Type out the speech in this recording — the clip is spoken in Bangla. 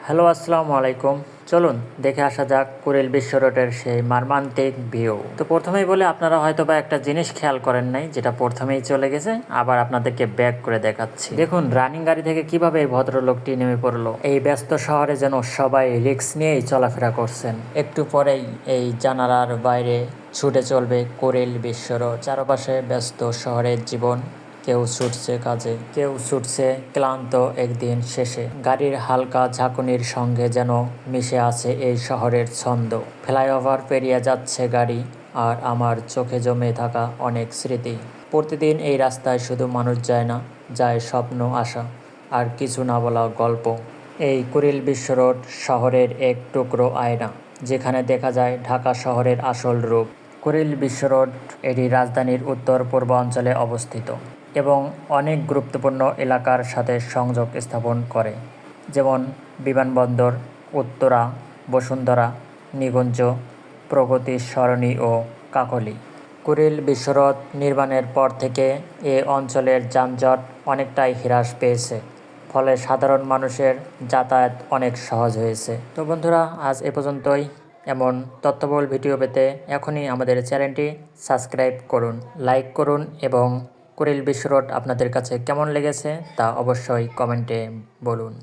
হ্যালো, আসসালামু আলাইকুম। চলুন দেখে আসা যাক কুড়িল বিশ্ব রোডের সেই মর্মান্তিক ভিউ। তো প্রথমেই বলে আপনারা হয়তোবা একটা জিনিস খেয়াল করেন নাই, যেটা প্রথমেই চলে গেছে, আবার আপনাদেরকে ব্যাক করে দেখাচ্ছি। দেখুন রানিং গাড়ি থেকে কিভাবে এই ভদ্রলোকটি নেমে পড়লো। এই ব্যস্ত শহরে যেন সবাই রিস্ক নিয়েই চলাফেরা করছেন। একটু পরেই এই জানালার বাইরে ছুটে চলবে কুড়িল বিশ্ব রোড। চারপাশে ব্যস্ত শহরের জীবন। কেউ ছুটছে কাজে, কেউ ছুটছে ক্লান্ত একদিন শেষে। গাড়ির হালকা ঝাঁকুনির সঙ্গে যেন মিশে আছে এই শহরের ছন্দ। ফ্লাইওভার পেরিয়ে যাচ্ছে গাড়ি, আর আমার চোখে জমে থাকা অনেক স্মৃতি। প্রতিদিন এই রাস্তায় শুধু মানুষ যায় না, যায় স্বপ্ন, আশা আর কিছু না বলা গল্প। এই কুড়িল বিশ্ব রোড শহরের এক টুকরো আয়না, যেখানে দেখা যায় ঢাকা শহরের আসল রূপ। কুড়িল বিশ্ব রোড এটি রাজধানীর উত্তর পূর্বাঞ্চলে অবস্থিত এবং অনেক গুরুত্বপূর্ণ এলাকার সাথে সংযোগ স্থাপন করে, যেমন বিমানবন্দর, উত্তরা, বসুন্ধরা, নিকুঞ্জ, প্রগতি সরণি ও কাকলী। কুড়িল বিশ্ব রোড নির্মাণের পর থেকে এ অঞ্চলের যানজট অনেকটাই হ্রাস পেয়েছে, ফলে সাধারণ মানুষের যাতায়াত অনেক সহজ হয়েছে। তো বন্ধুরা, আজ এ পর্যন্তই। এমন তথ্যবহুল ভিডিও পেতে এখনই আমাদের চ্যানেলটি সাবস্ক্রাইব করুন, লাইক করুন এবং কুড়িল বিশ্ব রোড আপনাদের কাছে কেমন লেগেছে তা অবশ্যই কমেন্টে বলুন।